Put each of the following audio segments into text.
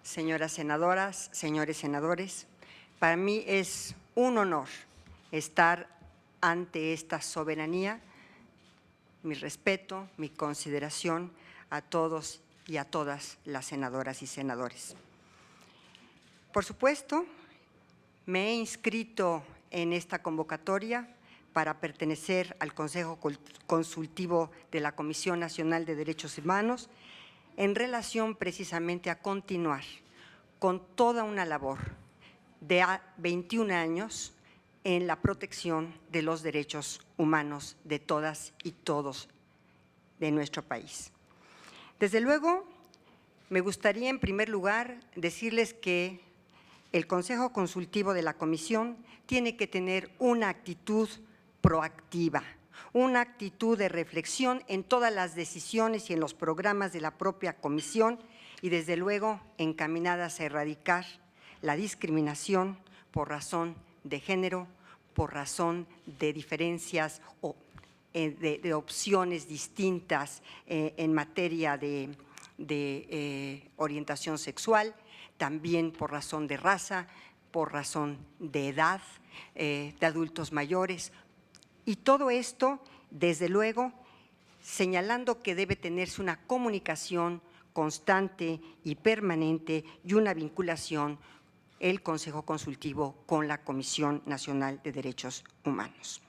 señoras senadoras, señores senadores, para mí es un honor estar ante esta soberanía. Mi respeto, mi consideración a todos y a todas las senadoras y senadores. Por supuesto, me he inscrito en esta convocatoria para pertenecer al Consejo Consultivo de la Comisión Nacional de Derechos Humanos en relación precisamente a continuar con toda una labor de 21 años en la protección de los derechos humanos de todas y todos de nuestro país. Desde luego, me gustaría en primer lugar decirles que el Consejo Consultivo de la Comisión tiene que tener una actitud proactiva, una actitud de reflexión en todas las decisiones y en los programas de la propia Comisión y desde luego encaminadas a erradicar la discriminación por razón de género, por razón de diferencias o de opciones distintas en materia de orientación sexual, también por razón de raza, por razón de edad, de adultos mayores. Y todo esto, desde luego, señalando que debe tenerse una comunicación constante y permanente y una vinculación el Consejo Consultivo con la Comisión Nacional de Derechos Humanos.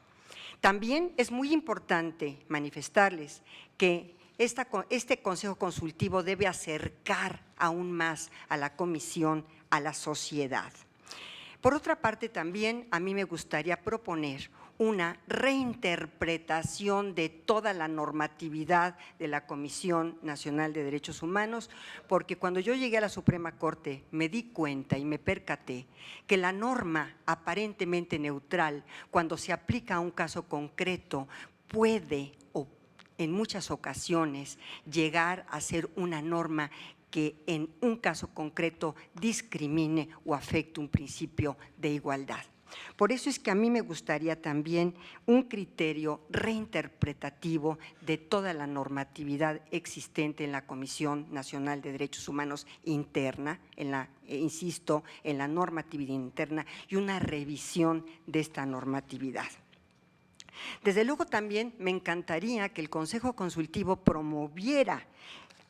También es muy importante manifestarles que este Consejo Consultivo debe acercar aún más a la Comisión, a la sociedad. Por otra parte, también a mí me gustaría proponer una reinterpretación de toda la normatividad de la Comisión Nacional de Derechos Humanos, porque cuando yo llegué a la Suprema Corte me di cuenta y me percaté que la norma aparentemente neutral, cuando se aplica a un caso concreto, puede o en muchas ocasiones llegar a ser una norma que en un caso concreto discrimine o afecte un principio de igualdad. Por eso es que a mí me gustaría también un criterio reinterpretativo de toda la normatividad existente en la Comisión Nacional de Derechos Humanos interna, insisto, en la normatividad interna y una revisión de esta normatividad. Desde luego también me encantaría que el Consejo Consultivo promoviera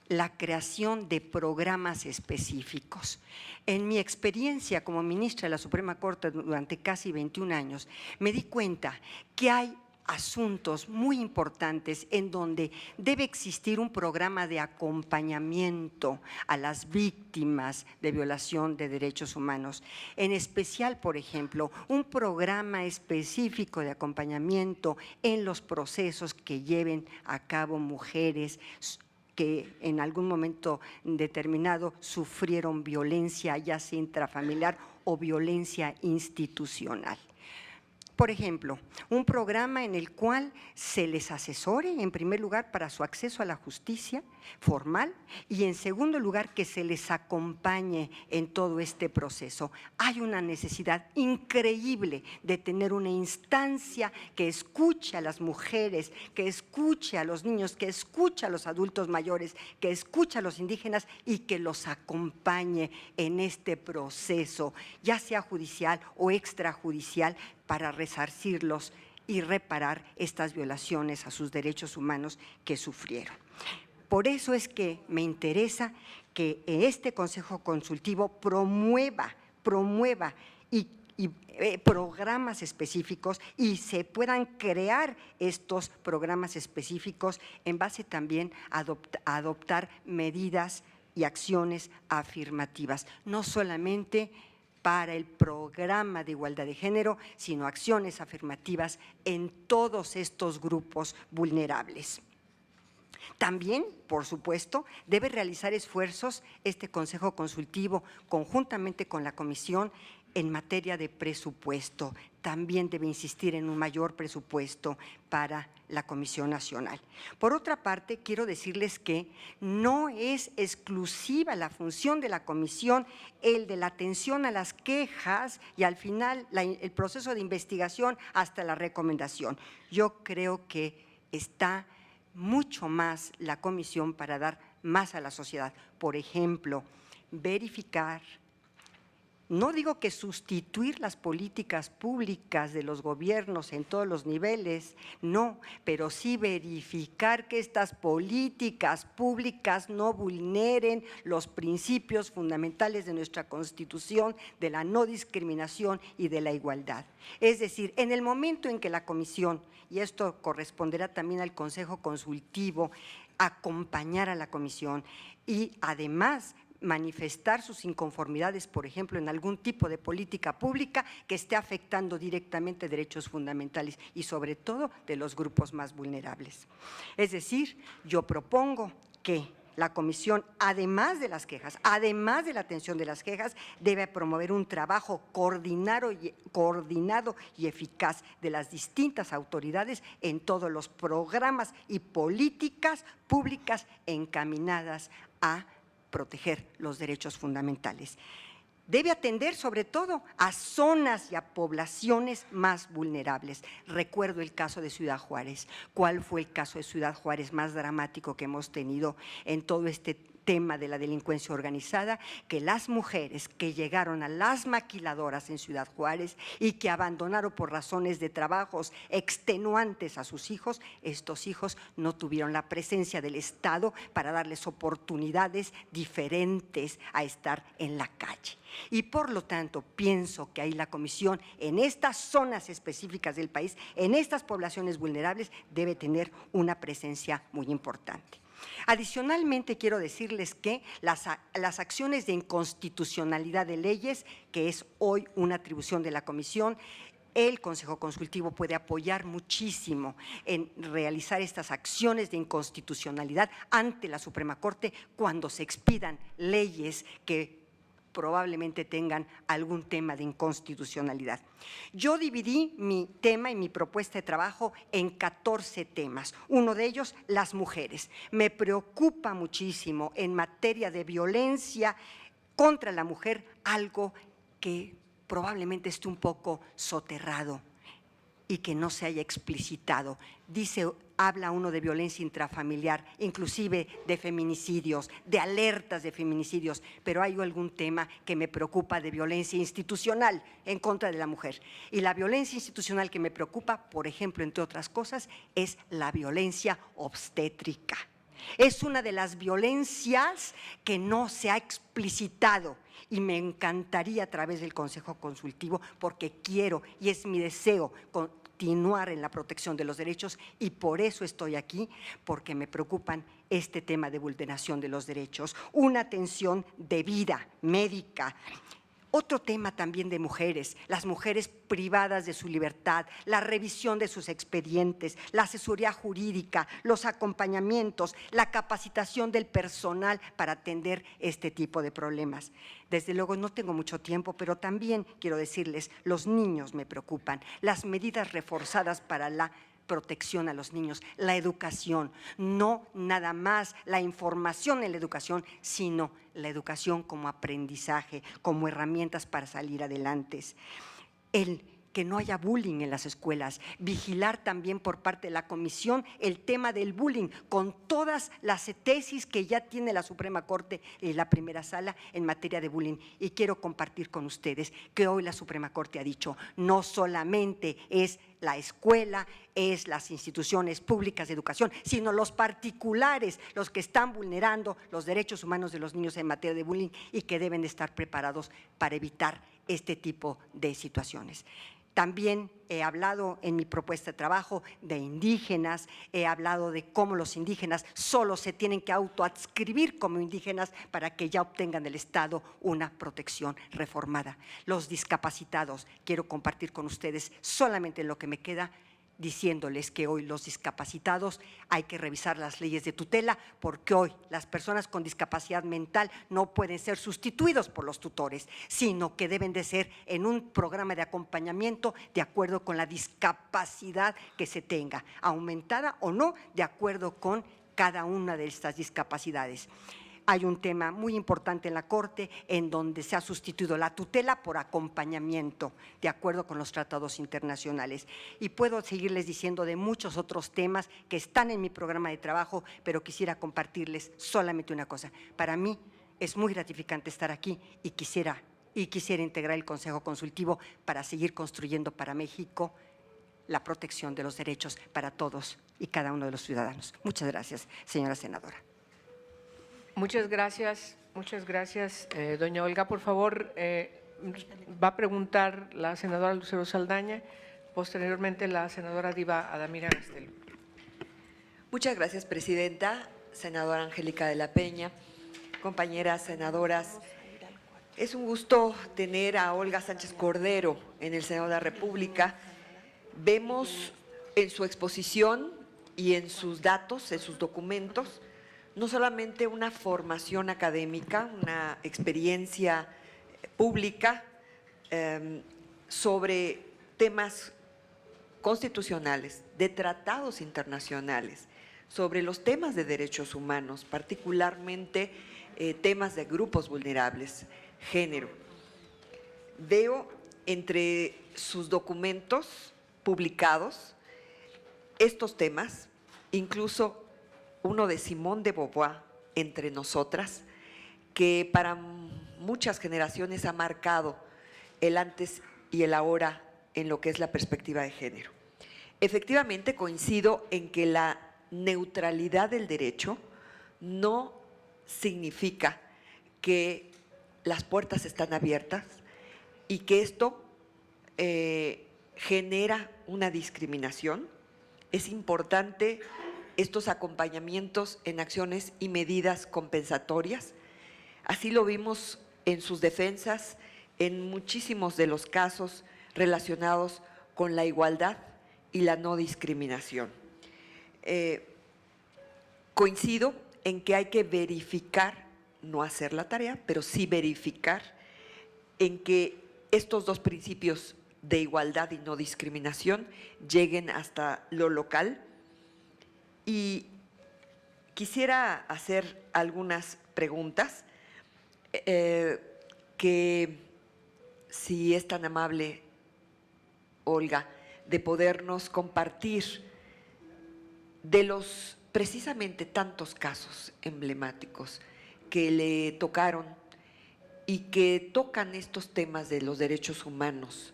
la creación de programas específicos. En mi experiencia como ministra de la Suprema Corte durante casi 21 años, me di cuenta que hay asuntos muy importantes en donde debe existir un programa de acompañamiento a las víctimas de violación de derechos humanos. En especial, por ejemplo, un programa específico de acompañamiento en los procesos que lleven a cabo mujeres que en algún momento determinado sufrieron violencia, ya sea intrafamiliar o violencia institucional. Por ejemplo, un programa en el cual se les asesore, en primer lugar, para su acceso a la justicia formal y, en segundo lugar, que se les acompañe en todo este proceso. Hay una necesidad increíble de tener una instancia que escuche a las mujeres, que escuche a los niños, que escuche a los adultos mayores, que escuche a los indígenas y que los acompañe en este proceso, ya sea judicial o extrajudicial, para resarcirlos y reparar estas violaciones a sus derechos humanos que sufrieron. Por eso es que me interesa que este Consejo Consultivo promueva programas específicos y se puedan crear estos programas específicos en base también a adoptar medidas y acciones afirmativas, no solamente para el programa de igualdad de género, sino acciones afirmativas en todos estos grupos vulnerables. También, por supuesto, debe realizar esfuerzos este Consejo Consultivo conjuntamente con la Comisión en materia de presupuesto. También debe insistir en un mayor presupuesto para la Comisión Nacional. Por otra parte, quiero decirles que no es exclusiva la función de la Comisión el de la atención a las quejas y al final el proceso de investigación hasta la recomendación. Yo creo que está mucho más la Comisión para dar más a la sociedad. Por ejemplo, verificar, no digo que sustituir las políticas públicas de los gobiernos en todos los niveles, no, pero sí verificar que estas políticas públicas no vulneren los principios fundamentales de nuestra Constitución, de la no discriminación y de la igualdad. Es decir, en el momento en que la Comisión, y esto corresponderá también al Consejo Consultivo, acompañar a la Comisión y además manifestar sus inconformidades, por ejemplo, en algún tipo de política pública que esté afectando directamente derechos fundamentales y sobre todo de los grupos más vulnerables. Es decir, yo propongo que la Comisión, además de las quejas, además de la atención de las quejas, debe promover un trabajo coordinado y eficaz de las distintas autoridades en todos los programas y políticas públicas encaminadas a proteger los derechos fundamentales. Debe atender sobre todo a zonas y a poblaciones más vulnerables. Recuerdo el caso de Ciudad Juárez. ¿Cuál fue el caso de Ciudad Juárez más dramático que hemos tenido en todo este tema de la delincuencia organizada? Que las mujeres que llegaron a las maquiladoras en Ciudad Juárez y que abandonaron por razones de trabajos extenuantes a sus hijos, estos hijos no tuvieron la presencia del Estado para darles oportunidades diferentes a estar en la calle. Y por lo tanto, pienso que ahí la Comisión, en estas zonas específicas del país, en estas poblaciones vulnerables, debe tener una presencia muy importante. Adicionalmente, quiero decirles que las acciones de inconstitucionalidad de leyes, que es hoy una atribución de la Comisión, el Consejo Consultivo puede apoyar muchísimo en realizar estas acciones de inconstitucionalidad ante la Suprema Corte cuando se expidan leyes que probablemente tengan algún tema de inconstitucionalidad. Yo dividí mi tema y mi propuesta de trabajo en 14 temas. Uno de ellos, las mujeres. Me preocupa muchísimo en materia de violencia contra la mujer, algo que probablemente esté un poco soterrado y que no se haya explicitado. Habla uno de violencia intrafamiliar, inclusive de feminicidios, de alertas de feminicidios, pero hay algún tema que me preocupa de violencia institucional en contra de la mujer. Y la violencia institucional que me preocupa, por ejemplo, entre otras cosas, es la violencia obstétrica. Es una de las violencias que no se ha explicitado y me encantaría a través del Consejo Consultivo, porque quiero y es mi deseo continuar en la protección de los derechos y por eso estoy aquí, porque me preocupan este tema de vulneración de los derechos, una atención debida, médica. Otro tema también de mujeres, las mujeres privadas de su libertad, la revisión de sus expedientes, la asesoría jurídica, los acompañamientos, la capacitación del personal para atender este tipo de problemas. Desde luego no tengo mucho tiempo, pero también quiero decirles, los niños me preocupan, las medidas reforzadas para la protección a los niños, la educación, no nada más la información en la educación, sino la educación como aprendizaje, como herramientas para salir adelante. Que no haya bullying en las escuelas, vigilar también por parte de la Comisión el tema del bullying, con todas las tesis que ya tiene la Suprema Corte y la primera sala en materia de bullying. Y quiero compartir con ustedes que hoy la Suprema Corte ha dicho, no solamente es la escuela, es las instituciones públicas de educación, sino los particulares, los que están vulnerando los derechos humanos de los niños en materia de bullying y que deben estar preparados para evitar este tipo de situaciones. También he hablado en mi propuesta de trabajo de indígenas, he hablado de cómo los indígenas solo se tienen que autoadscribir como indígenas para que ya obtengan del Estado una protección reformada. Los discapacitados, quiero compartir con ustedes solamente lo que me queda, diciéndoles que hoy los discapacitados hay que revisar las leyes de tutela porque hoy las personas con discapacidad mental no pueden ser sustituidos por los tutores, sino que deben de ser en un programa de acompañamiento de acuerdo con la discapacidad que se tenga, aumentada o no, de acuerdo con cada una de estas discapacidades. Hay un tema muy importante en la Corte en donde se ha sustituido la tutela por acompañamiento, de acuerdo con los tratados internacionales. Y puedo seguirles diciendo de muchos otros temas que están en mi programa de trabajo, pero quisiera compartirles solamente una cosa. Para mí, es muy gratificante estar aquí y quisiera integrar el Consejo Consultivo para seguir construyendo para México la protección de los derechos para todos y cada uno de los ciudadanos. Muchas gracias, señora senadora. Muchas gracias, doña Olga. Por favor, va a preguntar la senadora Lucero Saldaña, posteriormente la senadora Diva Adamira Gastelum. Muchas gracias, presidenta. Senadora Angélica de la Peña, compañeras senadoras, es un gusto tener a Olga Sánchez Cordero en el Senado de la República. Vemos en su exposición y en sus datos, en sus documentos, no solamente una formación académica, una experiencia pública sobre temas constitucionales, de tratados internacionales, sobre los temas de derechos humanos, particularmente temas de grupos vulnerables, género. Veo entre sus documentos publicados estos temas, incluso uno de Simone de Beauvoir, Entre nosotras, que para muchas generaciones ha marcado el antes y el ahora en lo que es la perspectiva de género. Efectivamente, coincido en que la neutralidad del derecho no significa que las puertas están abiertas y que esto genera una discriminación. Es importante estos acompañamientos en acciones y medidas compensatorias. Así lo vimos en sus defensas, en muchísimos de los casos relacionados con la igualdad y la no discriminación. Coincido en que hay que verificar, no hacer la tarea, pero sí verificar en que estos dos principios de igualdad y no discriminación lleguen hasta lo local. Y quisiera hacer algunas preguntas que, si es tan amable, Olga, de podernos compartir de los precisamente tantos casos emblemáticos que le tocaron y que tocan estos temas de los derechos humanos,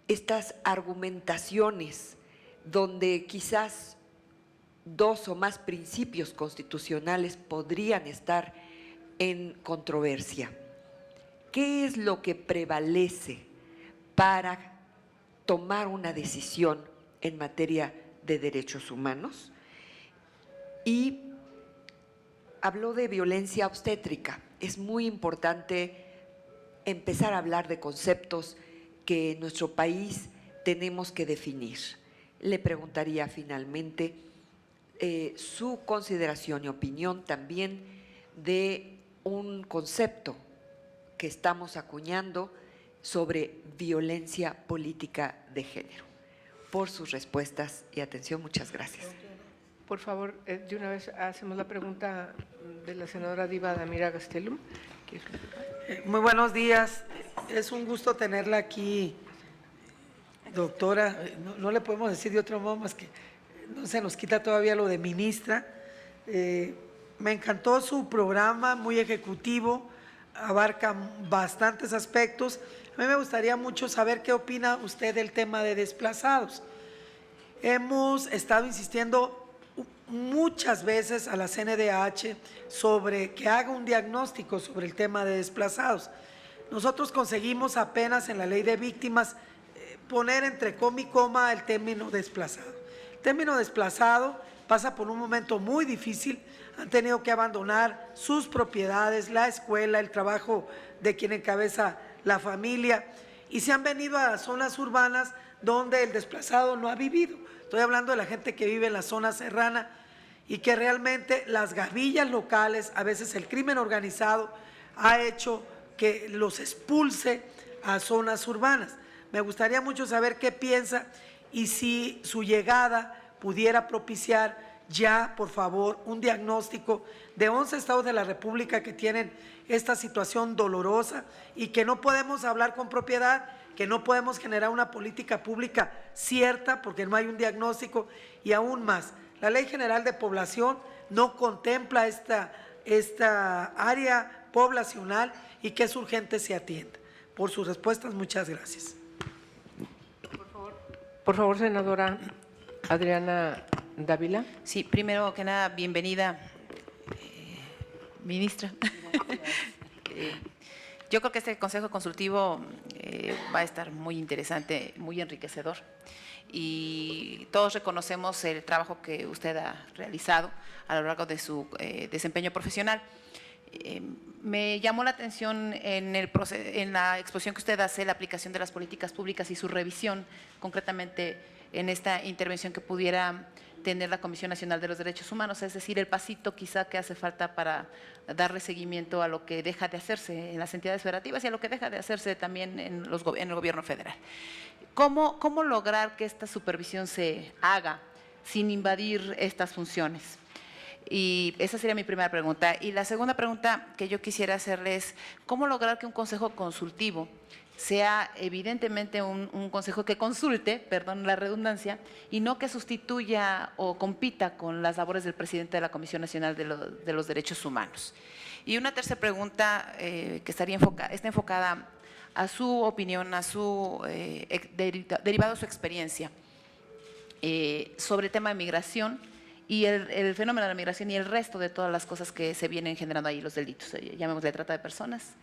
estas argumentaciones donde quizás dos o más principios constitucionales podrían estar en controversia. ¿Qué es lo que prevalece para tomar una decisión en materia de derechos humanos? Y habló de violencia obstétrica. Es muy importante empezar a hablar de conceptos que en nuestro país tenemos que definir. Le preguntaría finalmente su consideración y opinión también de un concepto que estamos acuñando sobre violencia política de género. Por sus respuestas y atención, muchas gracias. Por favor, de una vez hacemos la pregunta de la senadora Diva Adamira Gastelum. Muy buenos días. Es un gusto tenerla aquí, doctora. No le podemos decir de otro modo más que no se nos quita todavía lo de ministra. Me encantó su programa, muy ejecutivo, abarca bastantes aspectos. A mí me gustaría mucho saber qué opina usted del tema de desplazados. Hemos estado insistiendo muchas veces a la CNDH sobre que haga un diagnóstico sobre el tema de desplazados. Nosotros conseguimos apenas en la ley de víctimas poner entre coma y coma el término desplazado. El término desplazado pasa por un momento muy difícil, han tenido que abandonar sus propiedades, la escuela, el trabajo de quien encabeza la familia y se han venido a las zonas urbanas donde el desplazado no ha vivido. Estoy hablando de la gente que vive en la zona serrana y que realmente las gavillas locales, a veces el crimen organizado, ha hecho que los expulse a zonas urbanas. Me gustaría mucho saber qué piensa y si su llegada pudiera propiciar ya, por favor, un diagnóstico de 11 estados de la República que tienen esta situación dolorosa y que no podemos hablar con propiedad, que no podemos generar una política pública cierta porque no hay un diagnóstico y aún más, la Ley General de Población no contempla esta esta área poblacional y que es urgente se atienda. Por sus respuestas, muchas gracias. Por favor, senadora Adriana Dávila. Sí, primero que nada, bienvenida, ministra. Yo creo que este Consejo Consultivo va a estar muy interesante, muy enriquecedor. Y todos reconocemos el trabajo que usted ha realizado a lo largo de su desempeño profesional. Me llamó la atención en la exposición que usted hace, la aplicación de las políticas públicas y su revisión, concretamente en esta intervención que pudiera tener la Comisión Nacional de los Derechos Humanos, es decir, el pasito quizá que hace falta para darle seguimiento a lo que deja de hacerse en las entidades federativas y a lo que deja de hacerse también en el gobierno federal. ¿Cómo lograr que esta supervisión se haga sin invadir estas funciones? Y esa sería mi primera pregunta. Y la segunda pregunta que yo quisiera hacerle es, ¿cómo lograr que un consejo consultivo sea evidentemente un consejo que consulte, perdón la redundancia, y no que sustituya o compita con las labores del presidente de la Comisión Nacional de los Derechos Humanos? Y una tercera pregunta que está enfocada a su opinión, a su derivado de su experiencia sobre el tema de migración y el fenómeno de la migración y el resto de todas las cosas que se vienen generando ahí, los delitos, llamémosle trata de personas,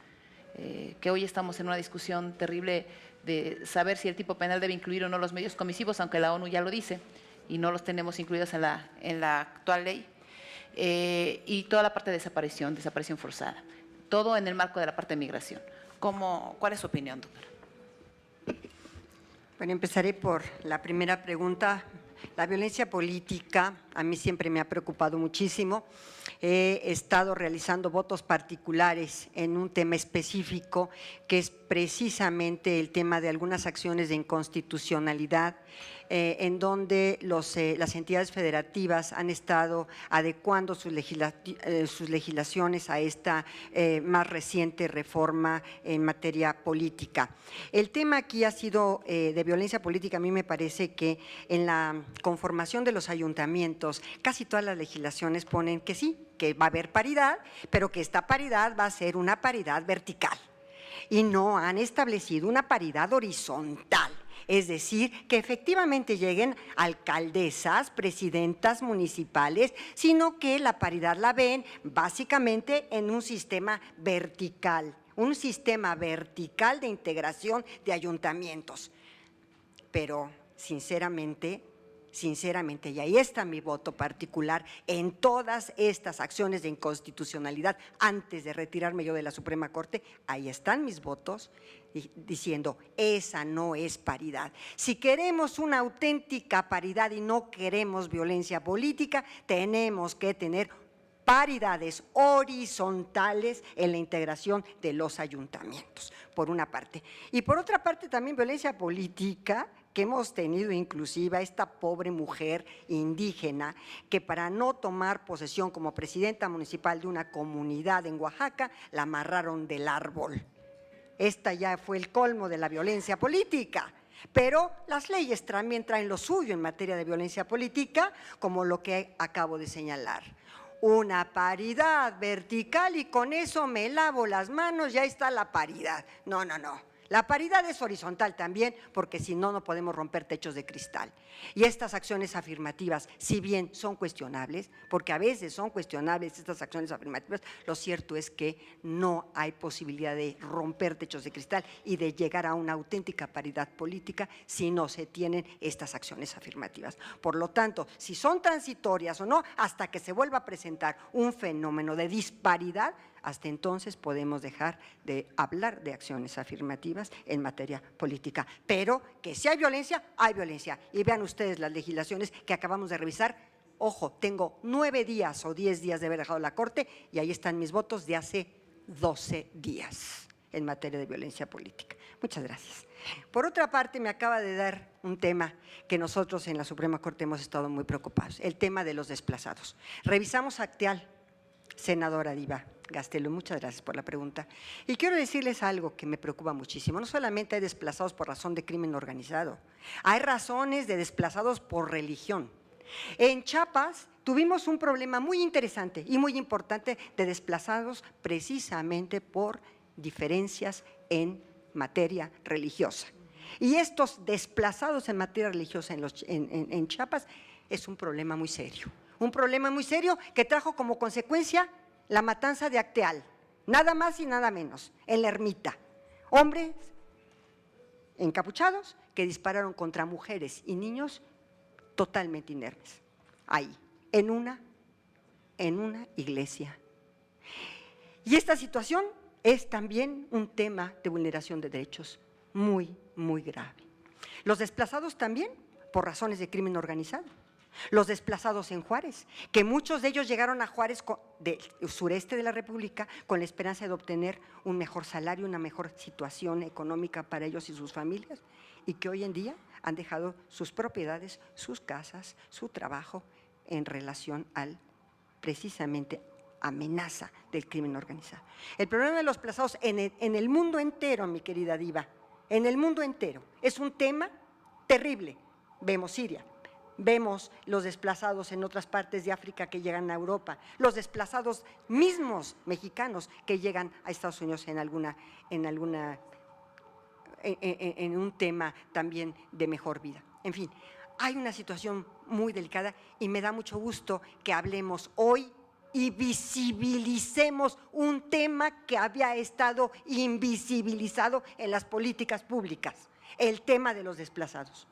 que hoy estamos en una discusión terrible de saber si el tipo penal debe incluir o no los medios comisivos, aunque la ONU ya lo dice y no los tenemos incluidos en la actual ley, y toda la parte de desaparición forzada, todo en el marco de la parte de migración. ¿Cuál es su opinión, doctora? Bueno, empezaré por la primera pregunta. La violencia política a mí siempre me ha preocupado muchísimo. He estado realizando votos particulares en un tema específico que es precisamente el tema de algunas acciones de inconstitucionalidad en donde las entidades federativas han estado adecuando sus legislaciones a esta más reciente reforma en materia política. El tema aquí ha sido de violencia política. A mí me parece que en la conformación de los ayuntamientos casi todas las legislaciones ponen que sí, que va a haber paridad, pero que esta paridad va a ser una paridad vertical y no han establecido una paridad horizontal. Es decir, que efectivamente lleguen alcaldesas, presidentas municipales, sino que la paridad la ven básicamente en un sistema vertical de integración de ayuntamientos. Pero sinceramente, y ahí está mi voto particular en todas estas acciones de inconstitucionalidad, antes de retirarme yo de la Suprema Corte, ahí están mis votos diciendo, esa no es paridad. Si queremos una auténtica paridad y no queremos violencia política, tenemos que tener paridades horizontales en la integración de los ayuntamientos, por una parte. Y por otra parte también violencia política que hemos tenido inclusive a esta pobre mujer indígena que para no tomar posesión como presidenta municipal de una comunidad en Oaxaca, la amarraron del árbol. Esta ya fue el colmo de la violencia política. Pero las leyes también traen lo suyo en materia de violencia política, como lo que acabo de señalar. Una paridad vertical y con eso me lavo las manos, ya está la paridad. No. La paridad es horizontal también, porque si no, no podemos romper techos de cristal. Y estas acciones afirmativas, si bien son cuestionables, porque a veces son cuestionables estas acciones afirmativas, lo cierto es que no hay posibilidad de romper techos de cristal y de llegar a una auténtica paridad política si no se tienen estas acciones afirmativas. Por lo tanto, si son transitorias o no, hasta que se vuelva a presentar un fenómeno de disparidad, hasta entonces podemos dejar de hablar de acciones afirmativas en materia política. Pero que si hay violencia, hay violencia. Y vean ustedes las legislaciones que acabamos de revisar. Ojo, tengo 9 días o 10 días de haber dejado la Corte y ahí están mis votos de hace 12 días en materia de violencia política. Muchas gracias. Por otra parte, me acaba de dar un tema que nosotros en la Suprema Corte hemos estado muy preocupados, el tema de los desplazados. Revisamos Acteal, senadora Diva Gastelum, muchas gracias por la pregunta. Y quiero decirles algo que me preocupa muchísimo. No solamente hay desplazados por razón de crimen organizado, hay razones de desplazados por religión. En Chiapas tuvimos un problema muy interesante y muy importante de desplazados precisamente por diferencias en materia religiosa. Y estos desplazados en materia religiosa en Chiapas es un problema muy serio. Un problema muy serio que trajo como consecuencia la matanza de Acteal, nada más y nada menos, en la ermita. Hombres encapuchados que dispararon contra mujeres y niños totalmente inermes, ahí, en una iglesia. Y esta situación es también un tema de vulneración de derechos muy, muy grave. Los desplazados también por razones de crimen organizado. Los desplazados en Juárez, que muchos de ellos llegaron a Juárez del sureste de la República con la esperanza de obtener un mejor salario, una mejor situación económica para ellos y sus familias, y que hoy en día han dejado sus propiedades, sus casas, su trabajo en relación al precisamente amenaza del crimen organizado. El problema de los desplazados en el mundo entero, mi querida Diva, en el mundo entero, es un tema terrible. Vemos Siria, vemos los desplazados en otras partes de África que llegan a Europa, los desplazados mismos mexicanos que llegan a Estados Unidos en un tema también de mejor vida. En fin, hay una situación muy delicada y me da mucho gusto que hablemos hoy y visibilicemos un tema que había estado invisibilizado en las políticas públicas, el tema de los desplazados.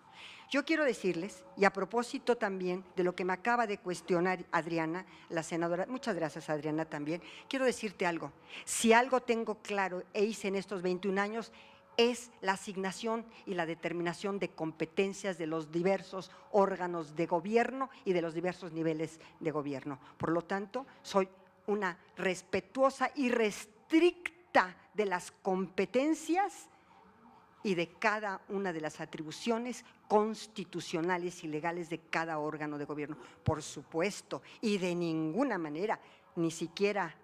Yo quiero decirles, y a propósito también de lo que me acaba de cuestionar Adriana, la senadora, muchas gracias Adriana también, quiero decirte algo. Si algo tengo claro e hice en estos 21 años, es la asignación y la determinación de competencias de los diversos órganos de gobierno y de los diversos niveles de gobierno. Por lo tanto, soy una respetuosa y restricta de las competencias y de cada una de las atribuciones constitucionales y legales de cada órgano de gobierno, por supuesto, y de ninguna manera, ni siquiera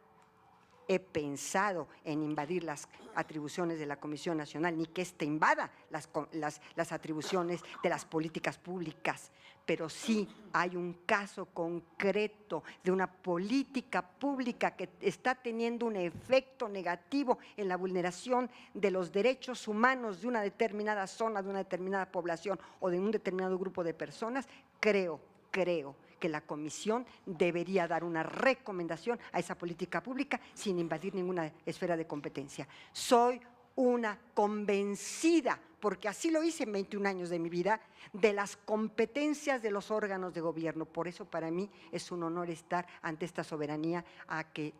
he pensado en invadir las atribuciones de la Comisión Nacional, ni que éste invada las atribuciones de las políticas públicas, pero sí hay un caso concreto de una política pública que está teniendo un efecto negativo en la vulneración de los derechos humanos de una determinada zona, de una determinada población o de un determinado grupo de personas. Creo que la Comisión debería dar una recomendación a esa política pública sin invadir ninguna esfera de competencia. Soy una convencida, porque así lo hice en 21 años de mi vida, de las competencias de los órganos de gobierno. Por eso para mí es un honor estar ante esta soberanía a que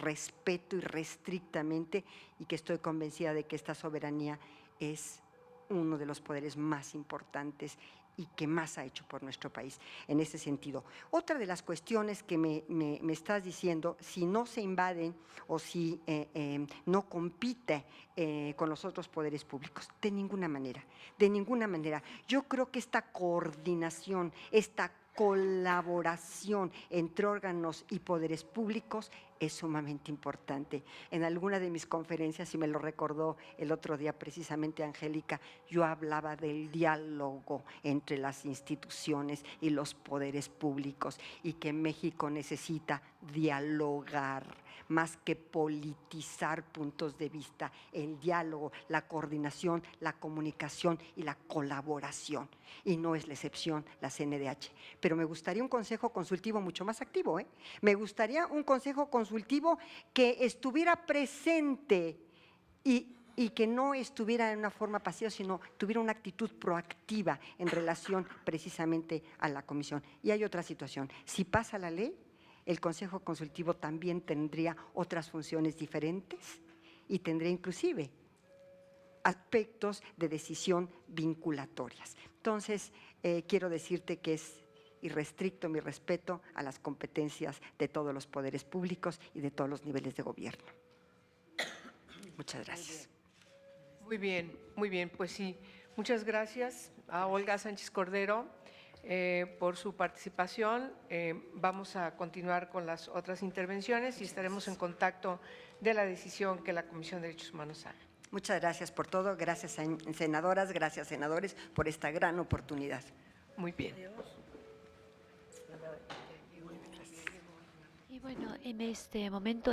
respeto irrestrictamente y que estoy convencida de que esta soberanía es uno de los poderes más importantes y que más ha hecho por nuestro país en ese sentido. Otra de las cuestiones que me estás diciendo, si no se invaden o si no compite con los otros poderes públicos, de ninguna manera, de ninguna manera. Yo creo que esta coordinación, esta colaboración entre órganos y poderes públicos es sumamente importante. En alguna de mis conferencias, y me lo recordó el otro día precisamente Angélica, yo hablaba del diálogo entre las instituciones y los poderes públicos y que México necesita dialogar más que politizar puntos de vista, el diálogo, la coordinación, la comunicación y la colaboración. Y no es la excepción la CNDH. Pero me gustaría un consejo consultivo mucho más activo, Me gustaría un consejo consultivo que estuviera presente y que no estuviera en una forma pasiva, sino tuviera una actitud proactiva en relación precisamente a la comisión. Y hay otra situación, si pasa la ley, el Consejo Consultivo también tendría otras funciones diferentes y tendría inclusive aspectos de decisión vinculatorias. Entonces, quiero decirte que es irrestricto mi respeto a las competencias de todos los poderes públicos y de todos los niveles de gobierno. Muchas gracias. Muy bien, pues sí. Muchas gracias a Olga Sánchez Cordero por su participación. Vamos a continuar con las otras intervenciones y estaremos en contacto de la decisión que la Comisión de Derechos Humanos haga. Muchas gracias por todo. Gracias, senadoras, gracias, senadores, por esta gran oportunidad. Muy bien. bueno, en este momento